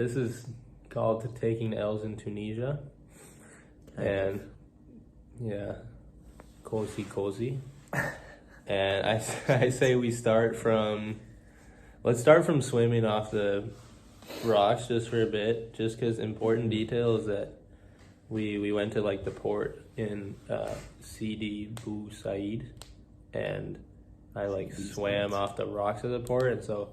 This is called Taking L's in Tunisia. And yeah, cozy. And I say we let's start from swimming off the rocks just for a bit, just because important detail is that we went to like the port in Sidi Bou Said, and I like swam off the rocks of the port, and so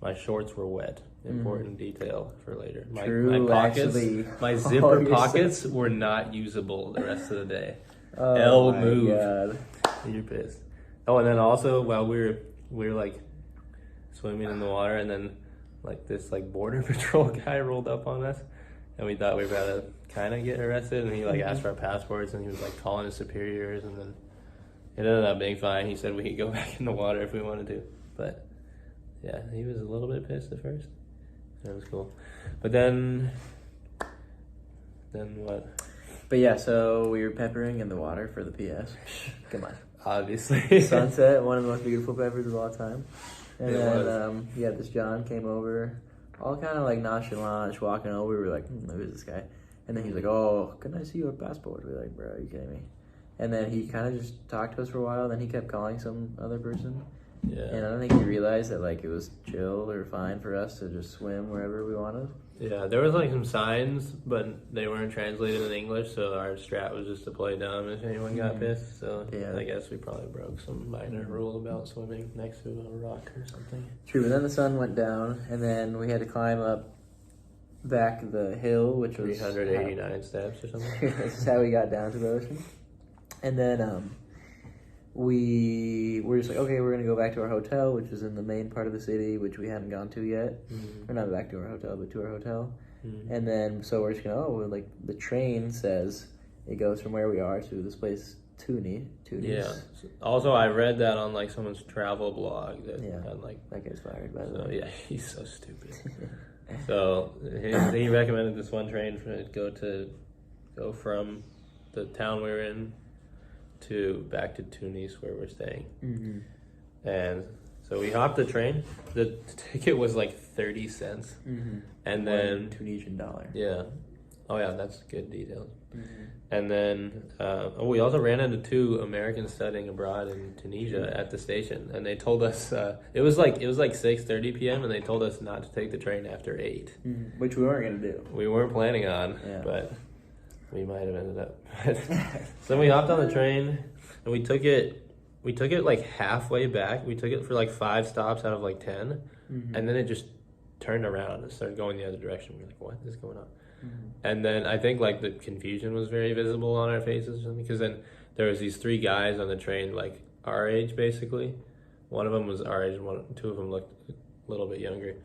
my shorts were wet. Important detail for later. My pockets, my zipper pockets were not usable the rest of the day. Oh my moved. God. You're pissed. Oh, and then also while we were like swimming in the water, and then like this like border patrol guy rolled up on us, and we thought we were about to kind of get arrested, and he like asked for our passports, and he was like calling his superiors, and then it ended up being fine. He said we could go back in the water if we wanted to, but yeah, he was a little bit pissed at first. That was cool. But then what? But yeah, so we were peppering in the water for the PS. Come on. Obviously. Sunset, one of the most beautiful peppers of all time. And It then, this John came over, all kind of like nonchalant, just walking over. We were like, who is this guy? And then he's like, oh, can I see your passport? We were like, bro, are you kidding me? And then he kind of just talked to us for a while. Then he kept calling some other person. Yeah. And I don't think he realized that like it was chill or fine for us to just swim wherever we wanted. Yeah, there was like some signs, but they weren't translated in English, so our strat was just to play dumb if anyone got pissed. So yeah. I guess we probably broke some minor rule about swimming next to a rock or something. True, but then the sun went down, and then we had to climb up back the hill, which was 389 steps or something. This is how we got down to the ocean. And then we were just like, okay, we're going to go back to our hotel, which is in the main part of the city, which we hadn't gone to yet. Or not back to our hotel, but to our hotel. And then, so we're just going, like, the train says it goes from where we are to this place, Tunis. Yeah. Also, I read that on, like, someone's travel blog. That had, like... That guy's fired, by the way. Yeah, he's so stupid. So, he recommended this one train to go from the town we were in back to Tunis where we're staying. And so we hopped the train. The ticket was like 30 cents. And then Tunisian dollar. Yeah. Oh yeah, that's good details. And then we also ran into two Americans studying abroad in Tunisia at the station, and they told us it was like 6:30 p.m. and they told us not to take the train after 8. Which we weren't gonna do. We weren't planning on, but we might have ended up. So then we hopped on the train, and we took it like halfway back. We took it for like 5 stops out of like 10, and then it just turned around and started going the other direction. We were like, what is going on? And then I think like the confusion was very visible on our faces or something, because then there was these 3 guys on the train, like our age basically. One of them was our age, and 2 of them looked a little bit younger.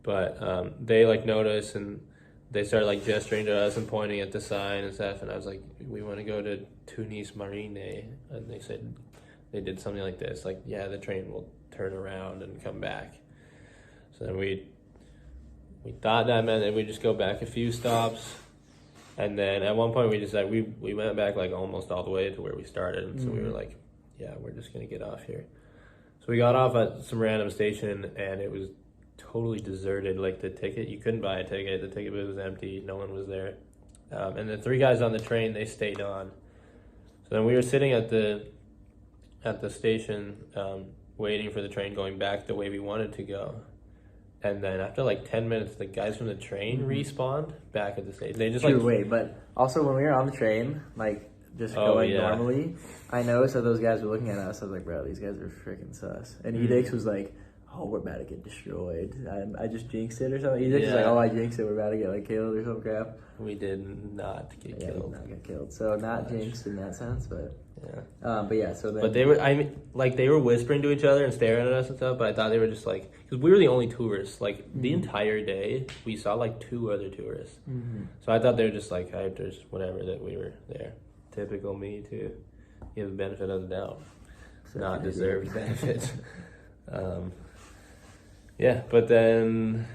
But they like noticed, and they started like gesturing to us and pointing at the sign and stuff, and I was like, we want to go to Tunis Marine. And they said they did something like this, like, yeah, the train will turn around and come back. So then we thought that meant that we just go back a few stops, and then at one point we decided we went back like almost all the way to where we started, and so we were like, yeah, we're just gonna get off here. So we got off at some random station, and it was totally deserted. Like the ticket, you couldn't buy a ticket. The ticket booth was empty. No one was there. And the 3 guys on the train, they stayed on. So then we were sitting at the station, waiting for the train going back the way we wanted to go. And then after like 10 minutes, the guys from the train respawned back at the station. They just but also when we were on the train, like just going normally, I noticed that those guys were looking at us. I was like, bro, these guys are freaking sus. And Edix was like, oh, we're about to get destroyed. I just jinxed it or something. Edix was like, oh, I jinxed it. We're about to get like killed or some crap. We did not get killed. We did not get killed. So not jinxed in that sense, but so then. But they were whispering to each other and staring at us and stuff. But I thought they were just like, because we were the only tourists. Like the entire day, we saw like 2 other tourists. So I thought they were just like hyped, whatever, that we were there. Typical me to give the benefit of the doubt, not deserved benefit. Yeah, but then.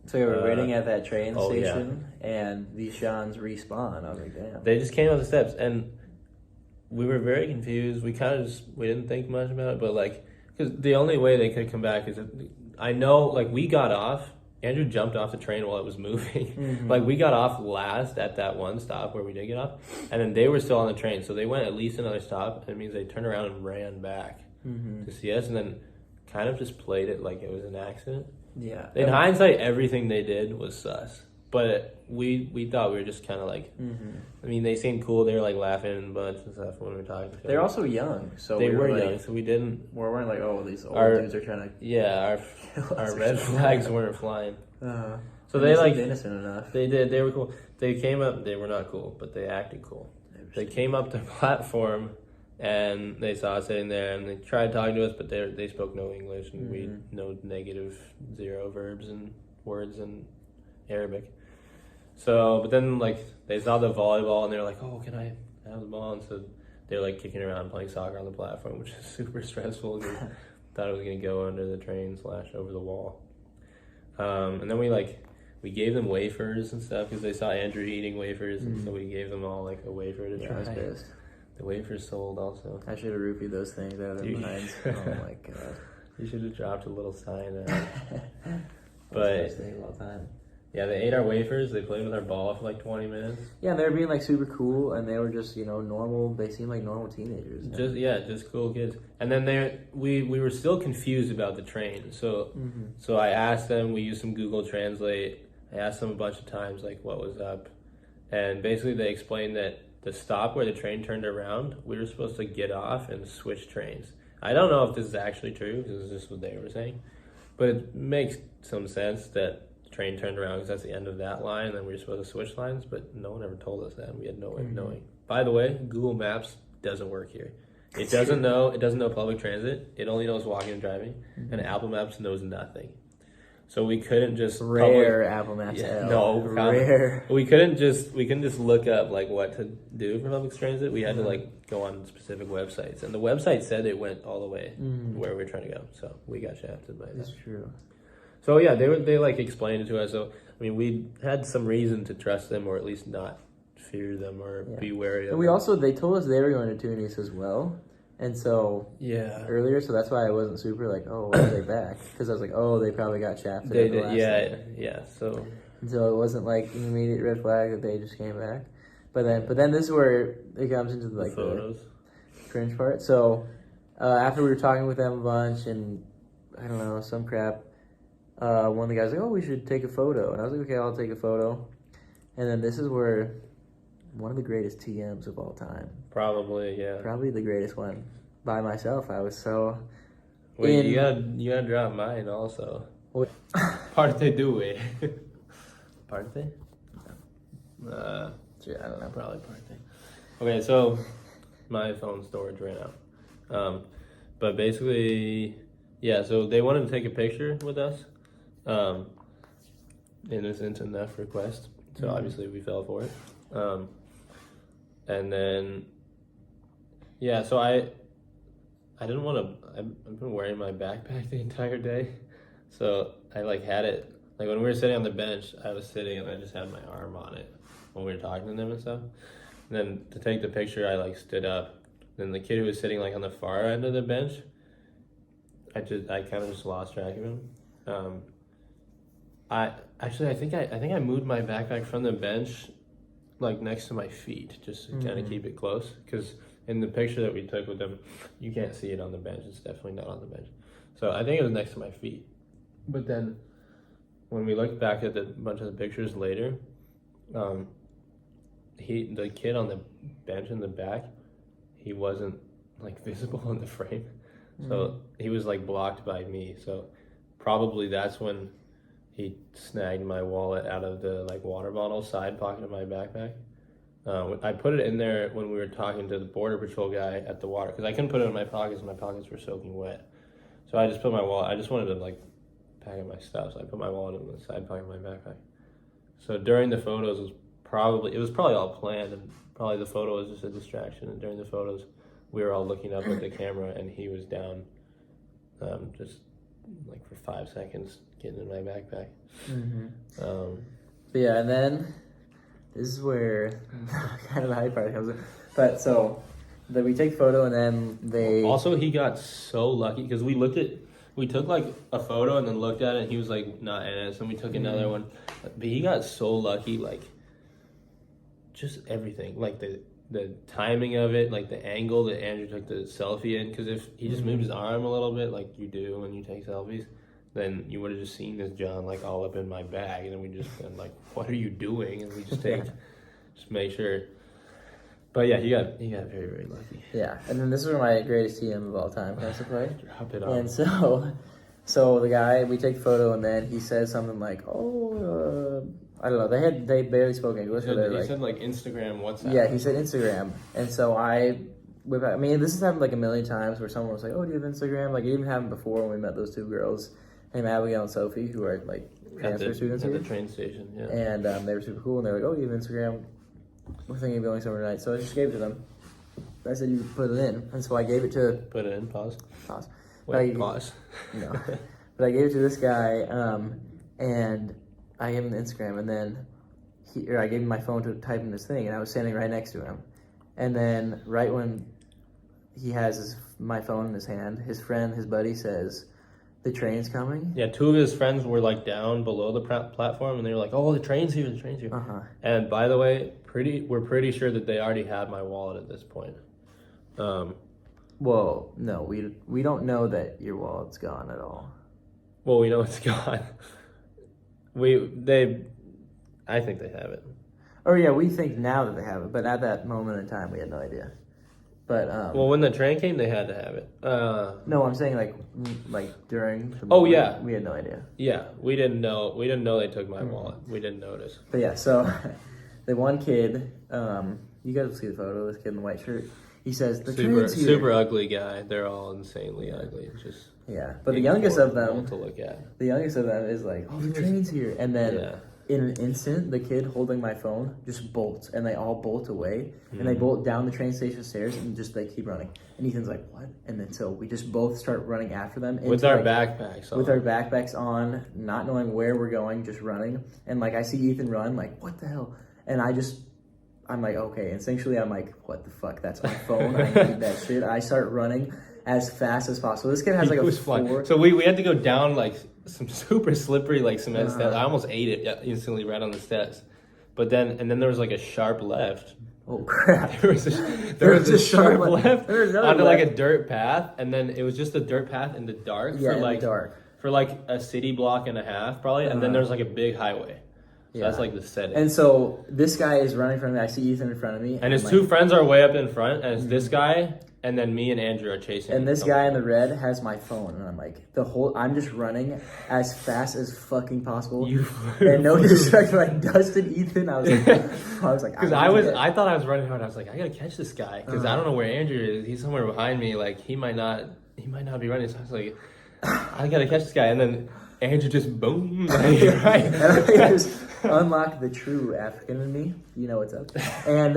So we were waiting at that train station, and these Sean's respawn. I was like, damn. They just came up the steps, and we were very confused. We kind of we didn't think much about it, but like, because the only way they could come back is, I know, like, we got off, Andrew jumped off the train while it was moving. Like, we got off last at that one stop where we did get off, and then they were still on the train, so they went at least another stop, and it means they turned around and ran back to see us, and then kind of just played it like it was an accident. Yeah. In hindsight, everything they did was sus. But we thought we were just kind of like, I mean, they seemed cool. They were like laughing a bunch and stuff when we were talking to them. They're also young, so they were like, young, so we weren't like, oh, these old dudes are trying to. Yeah, our red flags weren't flying. So they like innocent enough. They did. They were cool. They came up. They were not cool, but they acted cool. They came up to the platform, and they saw us sitting there, and they tried talking to us, but they spoke no English, and we no negative 0 verbs and words in Arabic. So, but then, like, they saw the volleyball, and they were like, oh, can I have the ball? And so they were, like, kicking around playing soccer on the platform, which is super stressful. We thought it was going to go under the train / over the wall. And then we gave them wafers and stuff because they saw Andrew eating wafers, and so we gave them all, like, a wafer to try. The wafers sold also. I should have roofied those things out of their minds. Oh, my God. You should have dropped a little sign there. But... yeah, they ate our wafers. They played with our ball for like 20 minutes. Yeah, they were being like super cool, and they were just normal. They seemed like normal teenagers. Just cool kids. And then we were still confused about the train. So I asked them. We used some Google Translate. I asked them a bunch of times like what was up, and basically they explained that the stop where the train turned around, we were supposed to get off and switch trains. I don't know if this is actually true because this is just what they were saying, but it makes some sense that train turned around because that's the end of that line, and then we were supposed to switch lines, but no one ever told us that, and we had no way of knowing. By the way, Google Maps doesn't work here. It doesn't know public transit. It only knows walking and driving, and Apple Maps knows nothing. So we couldn't just Apple Maps. Rare. We couldn't just look up like what to do for public transit. We had to like go on specific websites, and the website said it went all the way where we were trying to go. So we got shafted by that. That's true. So yeah, they like explained it to us. So I mean, we had some reason to trust them, or at least not fear them or be wary of them. And they told us they were going to Tunis as well, and so earlier. So that's why I wasn't super like, oh, why are they back? Because I was like, oh, they probably got shafted. They did, yeah. So it wasn't like an immediate red flag that they just came back. But then this is where it comes into like the cringe part. So after we were talking with them a bunch, and I don't know, some crap. One of the guys was like, oh, we should take a photo. And I was like, okay, I'll take a photo. And then this is where one of the greatest TMs of all time. Probably, yeah. Probably the greatest one. By myself, I was so... Wait, you gotta drop mine also. Parte due. Parte? I don't know, probably parte. Okay, so my phone storage ran out. But basically, yeah, so they wanted to take a picture with us. Innocent enough request, so obviously we fell for it. And then, yeah, so I didn't want to. I've been wearing my backpack the entire day, so I like had it like when we were sitting on the bench. I was sitting and I just had my arm on it when we were talking to them and stuff. And then to take the picture, I like stood up. Then the kid who was sitting like on the far end of the bench, I kind of just lost track of him. I think I moved my backpack from the bench, like next to my feet, just to kind of keep it close. Because in the picture that we took with them, you can't see it on the bench. It's definitely not on the bench. So I think it was next to my feet. But then, when we looked back at the bunch of the pictures later, the kid on the bench in the back, he wasn't like visible in the frame. So he was like blocked by me. So probably that's when he snagged my wallet out of the like water bottle side pocket of my backpack. I put it in there when we were talking to the border patrol guy at the water because I couldn't put it in my pockets. My pockets were soaking wet. So I just put my wallet. I just wanted to like pack up my stuff. So I put my wallet in the side pocket of my backpack. So during the photos, it was probably all planned, and probably the photo was just a distraction. And during the photos, we were all looking up at the camera, and he was down, just like for 5 seconds, getting in my backpack. But yeah, and then this is where kind of the hype part comes in. But so we take photo, and then they also he got so lucky because we we took like a photo and then looked at it and he was like not in it. So we took another one. But he got so lucky, like just everything. Like the timing of it, like the angle that Andrew took the selfie in. Because if he just moved his arm a little bit, like you do when you take selfies, then you would have just seen this John like all up in my bag. And then we just been like, what are you doing? And we just just make sure. But yeah, he got very, very lucky. Yeah, and then this is where my greatest TM of all time comes to play. Drop it on. And so the guy, we take the photo, and then he says something like, I don't know, they barely spoke English. He said like Instagram, WhatsApp. Yeah, he said Instagram. And so this has happened like a million times where someone was like, oh, do you have Instagram? Like, it even happened before when we met those two girls, named Abigail and Sophie, who are like transfer students at here. the train station, yeah. And they were super cool, and they were like, oh, you have Instagram? We're thinking of going somewhere tonight. So I just gave it to them. I said you put it in. And so I gave it to... Put it in, pause. Wait, pause. No. But I gave it to this guy, and I gave him the Instagram, and then I gave him my phone to type in this thing, and I was standing right next to him. And then right when he has my phone in his hand, his buddy says, the train's coming? Yeah, two of his friends were like down below the platform, and they were like, "Oh, the train's here, the train's here." And by the way, we're pretty sure that they already had my wallet at this point. Well, no, we don't know that your wallet's gone at all. Well, we know it's gone. I think they have it. Oh yeah, we think now that they have it, but at that moment in time, we had no idea. But well, when the train came, they had to have it. No, I'm saying like during. The moment, yeah, we had no idea. Yeah, we didn't know. We didn't know they took my wallet. We didn't notice. But yeah, so the one kid, you guys will see the photo of this kid in the white shirt. He says the train's here. Super ugly guy. They're all insanely ugly. It's just but the youngest of them to look at. The youngest of them is like, oh, the train's here, and then. In an instant, the kid holding my phone just bolts, and they all bolt away, and they bolt down the train station stairs, and just they keep running. And Ethan's like, "What?" And then so we just both start running after them with our backpacks on. With our backpacks on, not knowing where we're going, just running. And like I see Ethan run, like, "What the hell?" And I'm like, okay. Instinctually, I'm like, "What the fuck? That's my phone. I need that shit." I start running as fast as possible. This kid has like a 4. So we had to go down like some super slippery like cement steps. I almost ate it instantly right on the steps. But then there was like a sharp left. Oh crap! There was a sharp left onto like a dirt path, and then it was just a dirt path in the dark for like a city block and a half probably, and then there's like a big highway. So that's like the setting. And so this guy is running from me. I see Ethan in front of me. And his two friends are way up in front, and it's this guy, and then me and Andrew are chasing. And this guy in the red has my phone, and I'm like, I'm just running as fast as fucking possible. And no disrespect, like dusted Ethan. I was like, because I thought I was running hard. I was like, I gotta catch this guy because I don't know where Andrew is. He's somewhere behind me. Like he might not be running. So I was like, I gotta catch this guy, and then Andrew just boom, like, right. And I just unlock the true African in me. You know what's up. And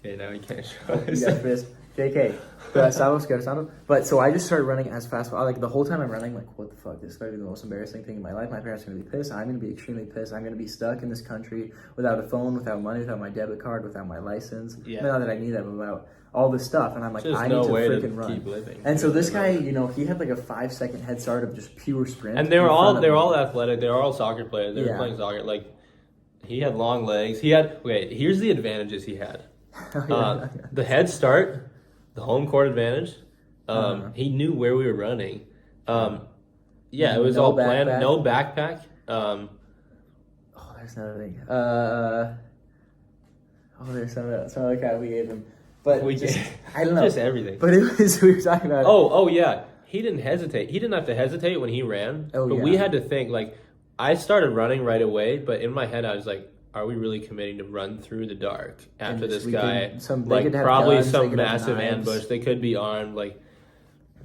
yeah, now he can't show us. You got this. JK. But so I just started running as fast. Like the whole time I'm running, like, what the fuck? This started the most embarrassing thing in my life. My parents are gonna be pissed. I'm gonna be extremely pissed. I'm gonna be stuck in this country without a phone, without money, without my debit card, without my license. Yeah. Not that I need that, but without all this stuff. And I'm like, I need to freaking run. Keep living. And so this guy, he had like a 5-second head start of just pure sprint. And they were all athletic. They were all soccer players. They were playing soccer. Like he had long legs. Here's the advantages he had. The head start. The home court advantage. He knew where we were running. Yeah, it was all planned. No backpack. There's another thing. There's some other guy we gave him. But I don't know. Just everything. But it was, we were talking about Oh, yeah. He didn't hesitate. He didn't have to hesitate when he ran. We had to think, like, I started running right away, but in my head I was like, are we really committing to run through the dark after this guy? Probably some massive ambush. They could be armed.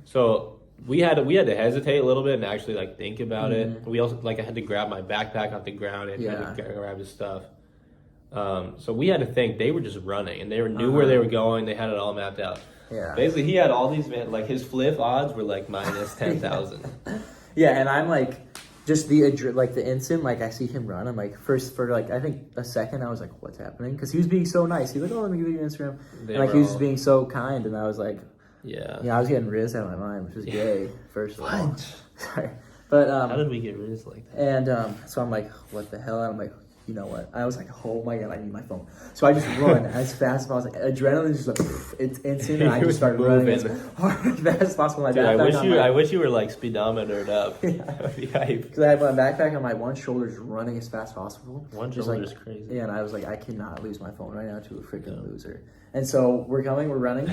So we had to hesitate a little bit and actually like think about it. We also I had to grab my backpack off the ground and had to grab his stuff. So we had to think. They were just running and they knew where they were going. They had it all mapped out. Yeah. Basically, he had all these his flip odds were like minus 10,000. Yeah, and I'm like. Just the instant, I see him run. I'm like, for I think a second, I was like, what's happening? Because he was being so nice. He was like, oh, let me give you an Instagram. And he was just being so kind. And I was like, I was getting rizzed out of my mind, which was gay, first of all. Sorry. But how did we get rid like that? And so I'm like, what the hell? And I'm like, you know what? I was like, oh my god, I need my phone. So I just run as fast as possible. Adrenaline just like, it's instant. And I just started running as hard as fast as possible. Dude, I wish you were like speedometered up. That would be hype. Because I had my backpack on my one shoulder just running as fast as possible. One shoulder is crazy. Yeah, and I was like, I cannot lose my phone right now to a freaking loser. And so we're running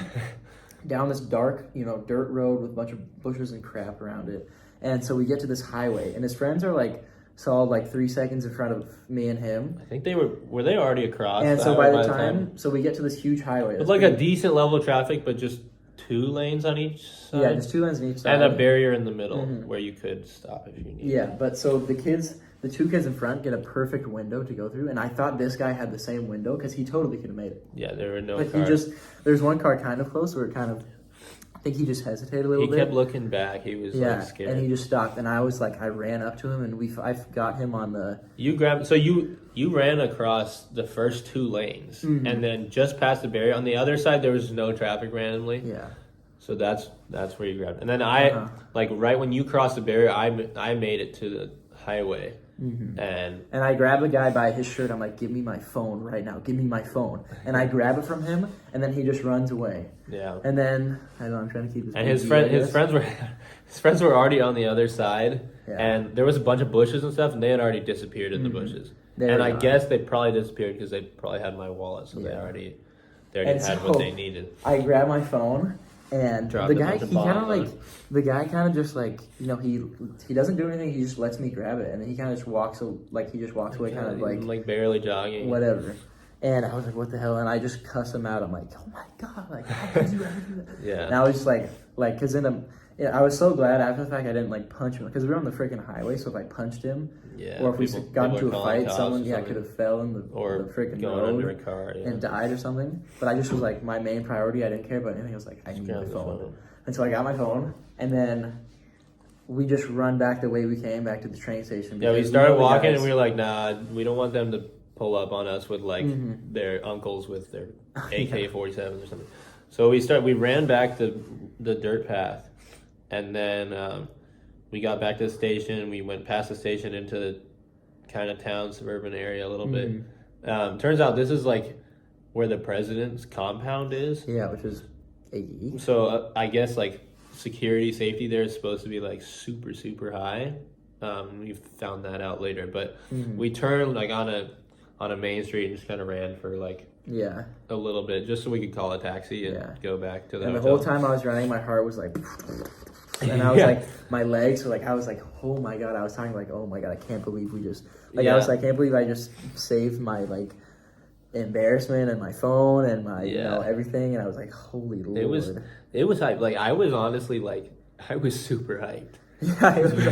down this dark, dirt road with a bunch of bushes and crap around it. And so we get to this highway, and his friends are like, solid like 3 seconds in front of me and him. I think they were they already across? And so by the time, so we get to this huge highway. It's like a decent level of traffic, but just 2 lanes on each side. Yeah, just 2 lanes on each side. And a barrier in the middle where you could stop if you need. Yeah, but so the 2 kids in front get a perfect window to go through, and I thought this guy had the same window because he totally could have made it. Yeah, there were no but cars. There's one car kind of close where it kind of, I think he just hesitated a little bit. He kept looking back. He was like scared. And he just stopped. And I was like, I ran up to him, and I got him on the. You ran across the first 2 lanes, and then just past the barrier on the other side there was no traffic randomly. Yeah. So that's where you grabbed. And then I like right when you crossed the barrier, I made it to the highway. And I grabbed the guy by his shirt. I'm like, give me my phone right now. Give me my phone. And I grab it from him, and then he just runs away. Yeah. And then I don't know, I'm trying to keep this. And his friends were already on the other side, and there was a bunch of bushes and stuff, and they had already disappeared in the bushes. I guess they probably disappeared because they probably had my wallet, so they already had what they needed. I grabbed my phone. And the guy kind of just like, he doesn't do anything. He just lets me grab it, and then he kind of just walks away, kind of like barely jogging, whatever. And I was like, what the hell? And I just cuss him out. I'm like, oh my god, like how could you ever do that? Yeah. And I was just like, because I was so glad after the fact I didn't like punch him because we were on the freaking highway. So if I punched him, or if we got into a fight, someone could have fell in the freaking road under a car and died or something. But I just was like, my main priority. I didn't care about anything. I was like, I need my phone. And so I got my phone, and then we just run back the way we came back to the train station. Yeah, we started walking, and we were like, nah, we don't want them to pull up on us with like their uncles with their AK-47s or something. So we ran back the dirt path. And then we got back to the station. We went past the station into the kind of town, suburban area a little bit. Turns out this is like where the president's compound is. Yeah, which is AE. So I guess like security, safety there is supposed to be like super, super high. We found that out later. But we turned like on a main street and just kind of ran for like a little bit just so we could call a taxi and go back to the hotel. And the whole time I was running, my heart was like... And I was like, my legs were like, I was like, oh my god. I was talking like, oh my god, I can't believe we just I was like, I can't believe I just saved my like embarrassment and my phone and my everything. And I was like, holy lord. It was hype. Like I was honestly like I was super hyped. Yeah, it was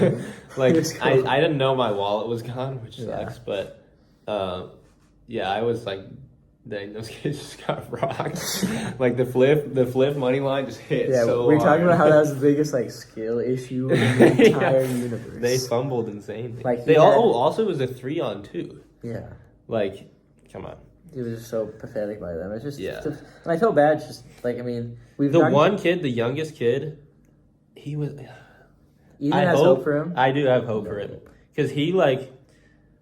like it was cool. I didn't know my wallet was gone, which sucks. But I was like, dang, those kids just got rocked. Like the flip money line just hit so we were talking hard. about how that was the biggest like skill issue in the entire universe. They fumbled insanely. Like also it was a 3-on-2. Yeah. Like, come on. It was just so pathetic by them. It's just and I feel bad. It's just like the youngest kid, he was. Hope for him. I do have hope for him because he like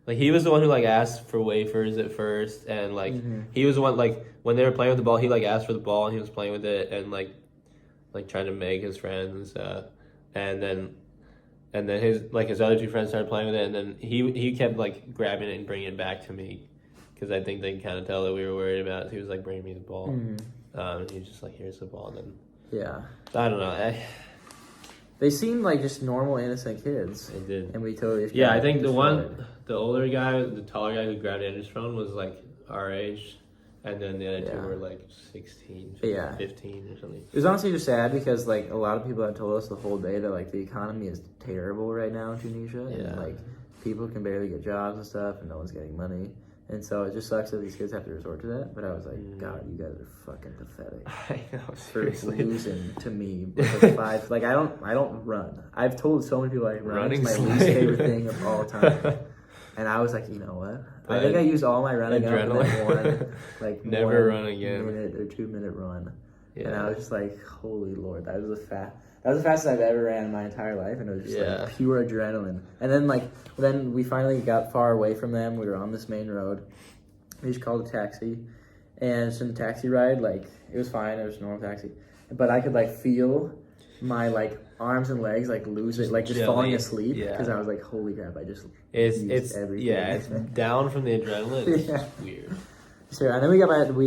he was the one who like asked for wafers at first, and like he was the one like when they were playing with the ball, he like asked for the ball and he was playing with it and like trying to make his friends and stuff, and then his other 2 friends started playing with it, and then he kept like grabbing it and bringing it back to me because I think they could kind of tell that we were worried about it. He was like bringing me the ball, and he was just like, here's the ball, and then I don't know. They seemed like just normal, innocent kids. They did. And we totally... Yeah, I think the older guy, the taller guy who grabbed Andrew's phone was like our age. And then the other 2 were like 16, 15 or something. It was honestly just sad because like a lot of people had told us the whole day that like the economy is terrible right now in Tunisia. Yeah. And like people can barely get jobs and stuff and no one's getting money. And so it just sucks that these kids have to resort to that. But I was like, God, you guys are fucking pathetic. I know, seriously. For losing to me with a 5. Like I don't run. I've told so many people like running is my least favorite thing of all time. And I was like, you know what? I think I used all my running up in that one, like never run again. minute or 2 minute run. Yeah. And I was just like, holy Lord, that was the fastest I've ever ran in my entire life, and it was just like pure adrenaline. And then we finally got far away from them. We were on this main road. We just called a taxi, and just in the taxi ride, like it was fine. It was a normal taxi, but I could like feel my like arms and legs like lose it, like just falling asleep because I was like, holy crap, I just it's everything. Yeah, it's down from the adrenaline. It's weird. Sure, and then we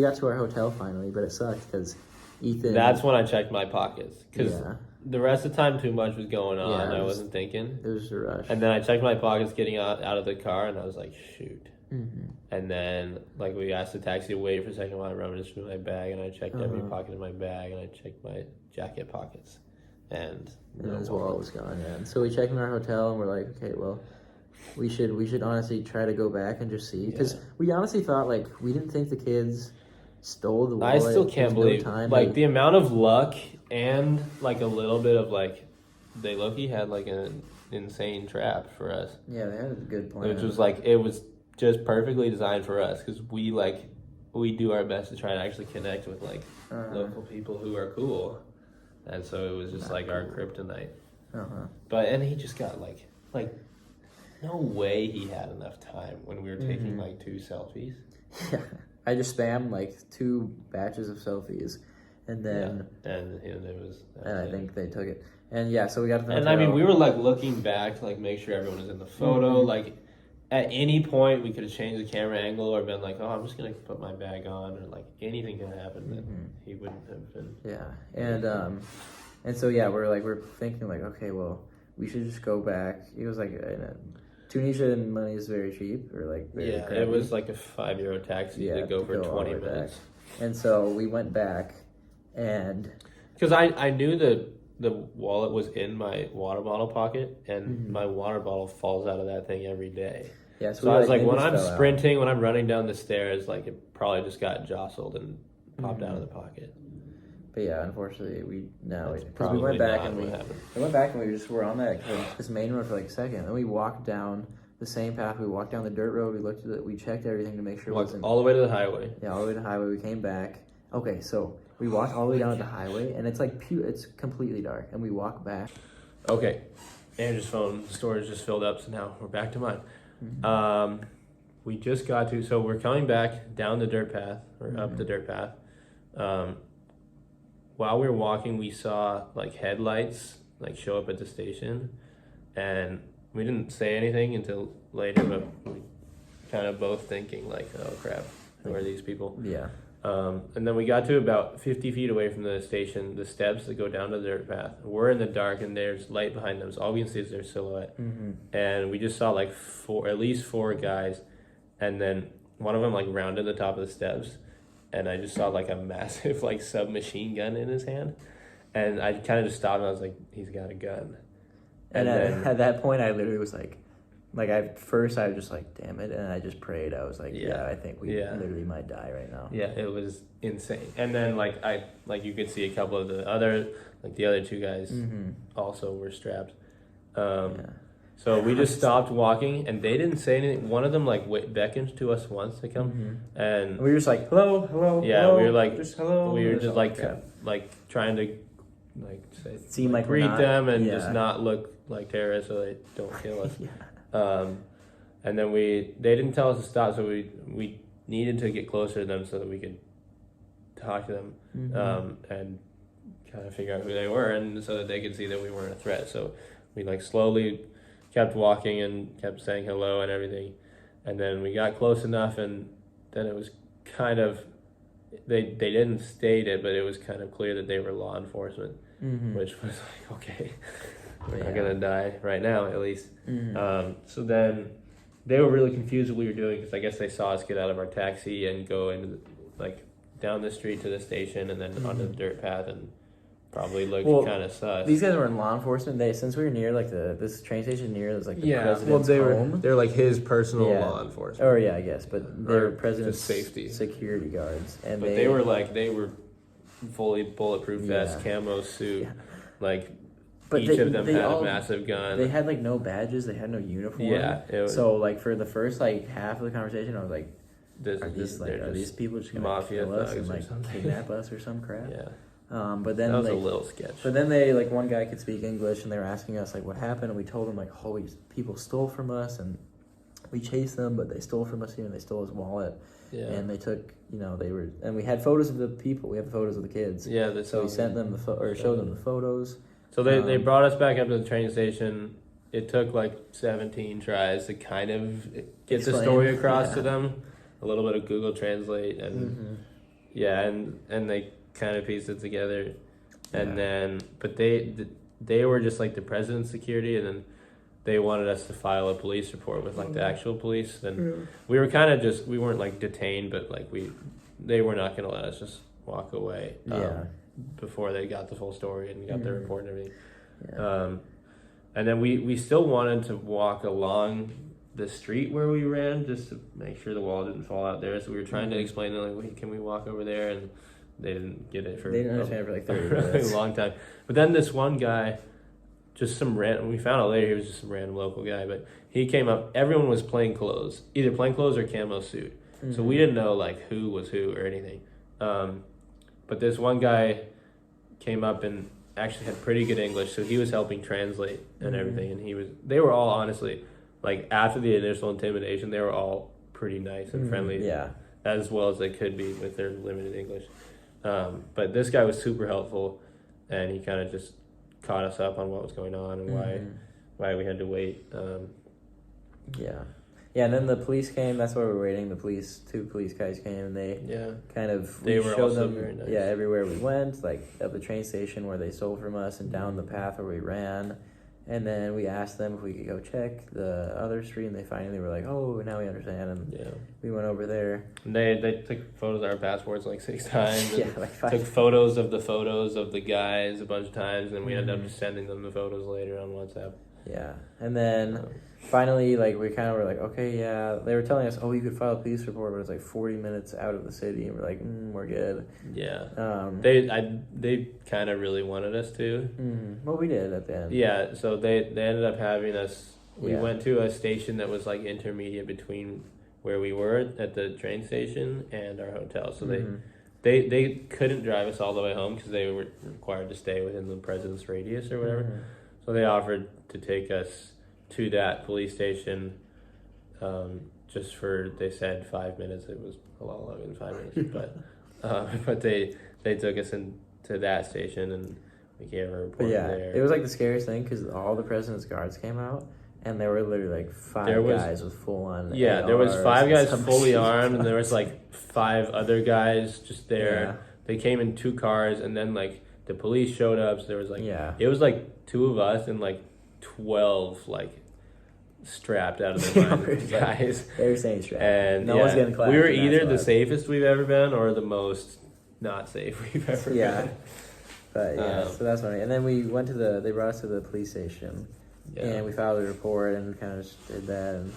got to our hotel finally, but it sucked because Ethan. That's when I checked my pockets because the rest of the time too much was going on. I wasn't thinking. It was a rush. And then I checked my pockets getting out of the car, and I was like, shoot. Mm-hmm. And then like we asked the taxi to wait for a second while I rummaged through my bag, and I checked every pocket of my bag, and I checked my jacket pockets, and his wallet was gone. Yeah, and so we checked in our hotel, and we're like, okay, well. We should honestly try to go back and just see, because we honestly thought like we didn't think the kids stole the wallet. I still can't believe like the amount of luck and like a little bit of like they low-key had like an insane trap for us. Yeah, they had a good plan. Which was like it was just perfectly designed for us because we do our best to try to actually connect with like local people who are cool, and so it was just like our kryptonite. But and he just got like. No way he had enough time when we were taking like 2 selfies. Yeah, I just spammed like 2 batches of selfies, and then and it was. And I think they took it, and so we got to the hotel. And I mean, we were like looking back to like make sure everyone was in the photo. Like at any point, we could have changed the camera angle or been like, "Oh, I'm just gonna put my bag on," or like anything could happen that he wouldn't have been. Yeah, and so we're thinking like, okay, well, we should just go back. It was like. Tunisia money is very cheap, or like very crappy. It was like a €5 taxi to go for 20 minutes. And so we went back, and because I knew the wallet was in my water bottle pocket, and my water bottle falls out of that thing every day. Yeah, so I was like, when I'm sprinting, when I'm running down the stairs, like it probably just got jostled and popped out of the pocket. But unfortunately, because we went back and we just were on this main road for like a second. Then we walked down the same path. We walked down the dirt road. We looked at it. We checked everything to make sure it wasn't all the way to the highway. Yeah, all the way to the highway. We came back. Okay, so we walked all the way down to the highway, and it's like it's completely dark. And we walk back. Okay, Andrew's phone storage just filled up, so now we're back to mine. We just got to. So we're coming back down the dirt path or up the dirt path. While we were walking, we saw like headlights like show up at the station, and we didn't say anything until later, but we kind of both thinking like, oh crap, who are these people? Yeah. And then we got to about 50 feet away from the station, the steps that go down to the dirt path. We're in the dark, and there's light behind them, so all we can see is their silhouette. And we just saw like at least 4 guys, and then one of them like rounded the top of the steps. And I just saw like a massive like submachine gun in his hand, and I kind of just stopped and I was like, he's got a gun. And then, at that point, I literally was like at first I was just like, damn it, and I just prayed. I was like, I think we literally might die right now. Yeah, it was insane. And then you could see a couple of the other 2 guys also were strapped. So we just stopped walking, and they didn't say anything. One of them beckoned to us once to come, and we were just like, hello. Yeah, hello, we were like, just hello. We were just like trying to seem like greet them and just not look like terrorists so they don't kill us. And then they didn't tell us to stop, so we needed to get closer to them so that we could talk to them and kind of figure out who they were, and so that they could see that we weren't a threat. So we slowly kept walking and kept saying hello and everything, and then we got close enough, and then it was kind of they didn't state it, but it was kind of clear that they were law enforcement, which was like, okay, we're not gonna die right now, at least. So then they were really confused what we were doing, because I guess they saw us get out of our taxi and go into down the street to the station and then onto the dirt path, and probably looked kind of sus. These guys were in law enforcement. Since we were near this train station near the president's home. They're they're his personal law enforcement. Oh yeah, I guess, but they're president's safety security guards, and they were fully bulletproof vest, camo suit, but each of them had a massive gun. They had no badges. They had no uniform. Yeah. So for the first half of the conversation, I was like, are these people just gonna mafia kill us thugs and kidnap us or some crap? Yeah. But then that was a little sketch. But then they like one guy could speak English, and they were asking us like what happened, and we told them like, oh, people stole from us, and we chased them, but they stole from us here, and they stole his wallet. Yeah. And they took, and we had photos of the people. We have photos of the kids. Yeah. So we sent them showed them the photos. So they brought us back up to the train station. It took like 17 tries to kind of get the story across to them. A little bit of Google Translate and and they kind of pieced it together. And then, but they were just like the president's security, and then they wanted us to file a police report with like the actual police. Then we were kind of we weren't like detained, but like they were not going to let us just walk away. Before they got the full story and got their report and everything. Yeah. And then we still wanted to walk along the street where we ran just to make sure the wall didn't fall out there. So we were trying to explain to them, like, wait, can we walk over there? And they didn't get it they didn't understand for like 30 minutes. Really long time. But then this one guy, just some random, we found out later he was just some random local guy, but he came up, everyone was plain clothes, either plain clothes or camo suit. So we didn't know like who was who or anything. But this one guy came up and actually had pretty good English, so he was helping translate and everything. And they were all honestly, like after the initial intimidation, they were all pretty nice and friendly, as well as they could be with their limited English. But this guy was super helpful, and he kind of just caught us up on what was going on and why we had to wait. Yeah, and then the police came. That's why we were waiting. Two police guys came, and they they were showed also them very nice. Everywhere we went, like at the train station where they stole from us, and down the path where we ran. And then we asked them if we could go check the other street, and they finally were like, "Oh, now we understand." And we went over there. And they took photos of our passports like 6 times. Like 5. Took photos of the guys a bunch of times, and we ended up just sending them the photos later on WhatsApp. Yeah, and then finally, like we kind of were like, okay, yeah. They were telling us, oh, you could file a police report, but it's like 40 minutes out of the city, and we're like, we're good. Yeah. They kind of really wanted us to. Well, we did at the end. Yeah. So they ended up having us. We went to a station that was like intermediate between where we were at the train station and our hotel. So they couldn't drive us all the way home because they were required to stay within the president's radius or whatever. So they offered to take us to that police station just for, they said 5 minutes. It was a lot longer than 5 minutes, but they took us into that station, and we gave a report there. It was like the scariest thing because all the president's guards came out, and there were literally like 5 guys with full on. Yeah, there was 5 guys fully armed, and there was like 5 other guys just there. Yeah. They came in 2 cars, and then like the police showed up. So there was like it was like 2 of us and like 12 like strapped out of their mind guys. They were saying strapped. And no one's getting clapped. We were either the safest we've ever been or the most not safe we've ever been. But so that's funny. And then we went to they brought us to the police station, and we filed a report and kind of just did that. And,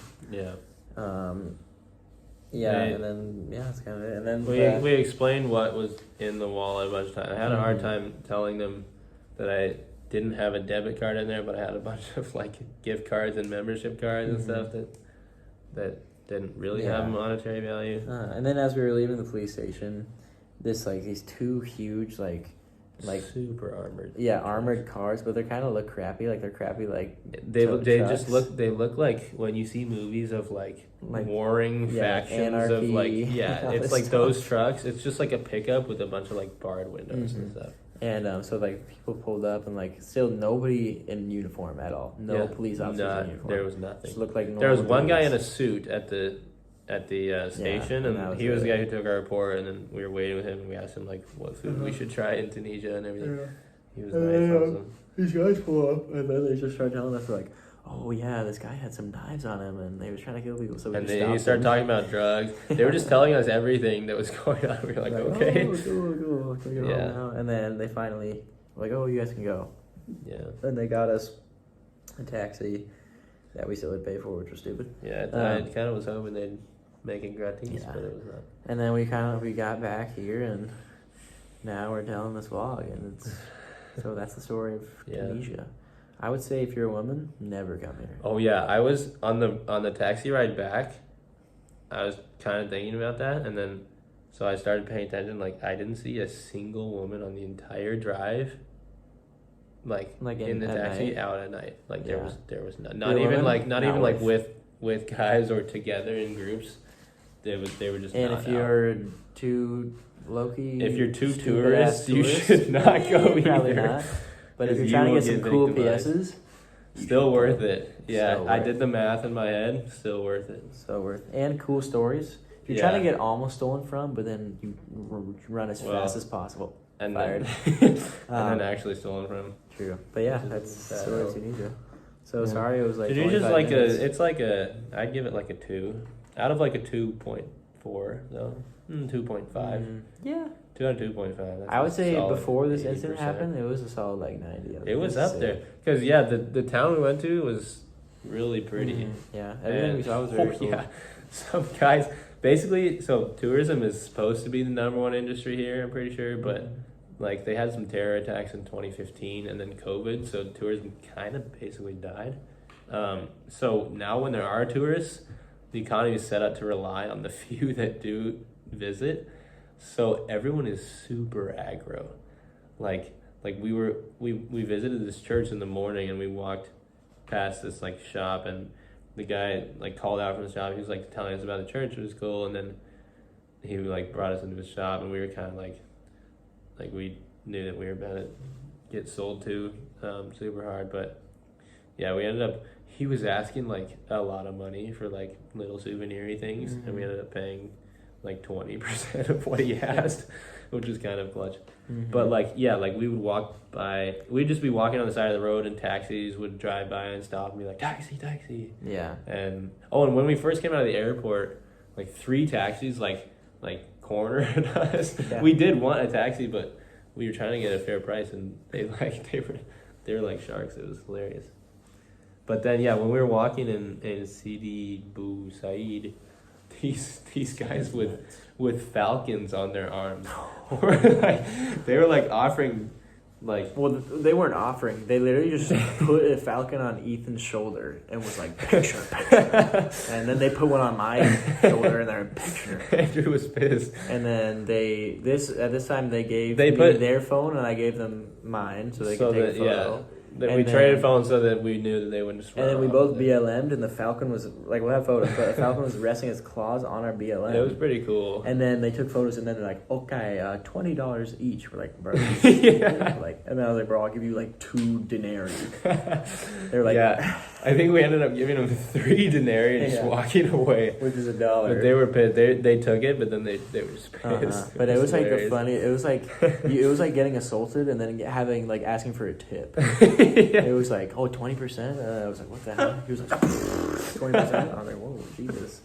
and then that's kind of it. And then we explained what was in the wallet a bunch of times. I had a hard time telling them that I didn't have a debit card in there, but I had a bunch of like gift cards and membership cards and stuff that didn't really have monetary value. And then as we were leaving the police station, these 2 huge like super armored. Yeah, armored cars, but they kind of look crappy. Like they're crappy. Like they look like when you see movies of like warring factions anarchy, of like it's like those trucks. It's just like a pickup with a bunch of like barred windows and stuff. And so like people pulled up and like still nobody in uniform at all. No police officers in uniform. There was nothing. Just looked like there was one guy in a suit at the station, and he was the guy who took our report, and then we were waiting with him, and we asked him like what food we should try in Tunisia and everything. He was nice. These guys pull up, and then they just start telling us like, oh yeah, this guy had some knives on him, and they was trying to kill people. So we then he started talking about drugs. They were just telling us everything that was going on. We were like okay, cool. Now. And then they finally were like, oh, you guys can go. Yeah. And they got us a taxi that we still had to pay for, which was stupid. Yeah, I kind of was hoping they'd make it gratis, but it was not. And then we got back here, and now we're telling this vlog, and so that's the story of Tunisia. I would say if you're a woman, never come here. Oh yeah, I was on the taxi ride back. I was kind of thinking about that, and then So I started paying attention. Like, I didn't see a single woman on the entire drive. Like in the taxi night? Out at night. Like there was not even like with guys or together in groups. They were just. And not if you're too low-key, if you're too tourist, you should not go probably either. Not. But if you're trying to get some cool PSs, still worth it. Yeah, I did the math in my head. Still worth it. So worth it. And cool stories. If you're trying to get almost stolen from, but then you run as fast as possible. And fired. Then actually stolen from. True. But yeah, that's story Tunisia. So sorry, it was like. Tunisia's like it's like I'd give it like a 2 out of like a 2.4 though. 2.5. Yeah. 2 out of 2.5. I would say before this incident happened, it was a solid like 90. It was up there because the town we went to was really pretty. Yeah, everything we saw was very cool. Yeah, some guys basically. So tourism is supposed to be the #1 industry here. I'm pretty sure, but like they had some terror attacks in 2015 and then COVID, so tourism kind of basically died. So now when there are tourists, the economy is set up to rely on the few that do visit. So everyone is super aggro. Like we visited this church in the morning and we walked past this like shop and the guy like called out from the shop. He was like telling us about the church. It was cool, and then he like brought us into his shop and we were kind of like we knew that we were about to get sold to super hard. But yeah, we ended up, he was asking like a lot of money for like little souvenir-y things, and we ended up paying like 20% of what he asked, which was kind of clutch. But like, yeah, like we would walk by, we'd just be walking on the side of the road and taxis would drive by and stop and be like, taxi. Yeah. And when we first came out of the airport, like 3 taxis like cornered us. Yeah. We did want a taxi, but we were trying to get a fair price, and they were like sharks. It was hilarious. But then when we were walking in Sidi Bou Said, these guys with falcons on their arms they were like offering they weren't offering, they literally just put a falcon on Ethan's shoulder and was like picture. And then they put one on my shoulder and they're picture. Andrew was pissed. And then at this time they gave me their phone and I gave them mine so they could take a photo. We traded phones so that we knew that they wouldn't just run. And then we both BLM'd, and the falcon was like, we'll have photos, but the falcon was resting its claws on our BLM. It was pretty cool. And then they took photos, and then they're like, okay, $20 each. We're like, bro. And then I was like, bro, I'll give you like 2 denarii. They're like, I think we ended up giving them 3 denarii and just walking away, which is $1. But they were pissed. They took it, but then they were just pissed. But it was like it was like getting assaulted and then asking for a tip. It was like, 20%? I was like, what the hell? He was like, 20%? I was like, whoa, Jesus.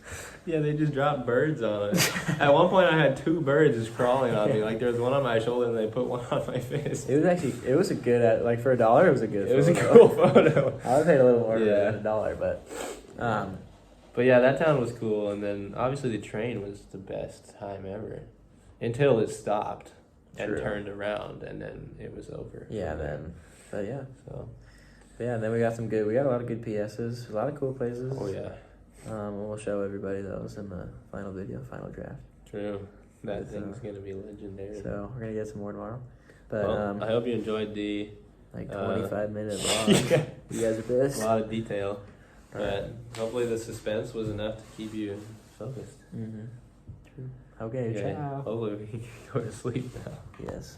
Yeah, they just dropped birds on us. At one point, I had 2 birds just crawling on me. Like, there was one on my shoulder, and they put one on my fist. It was a good, like, for $1, it was a good photo. It was a cool photo. I would pay a little more than $1, but... But yeah, that town was cool, and then, obviously, the train was the best time ever. Until it stopped and turned around, and then it was over. Yeah, then... But yeah. So... Yeah, and then we got a lot of good PSs, a lot of cool places. Oh, yeah. And we'll show everybody those in the final draft. True. That thing's going to be legendary. So, we're going to get some more tomorrow. But I hope you enjoyed the... 25-minute long. You guys are pissed? A lot of detail. But hopefully the suspense was enough to keep you focused. True. Okay, ciao. Hopefully we can go to sleep now. Yes.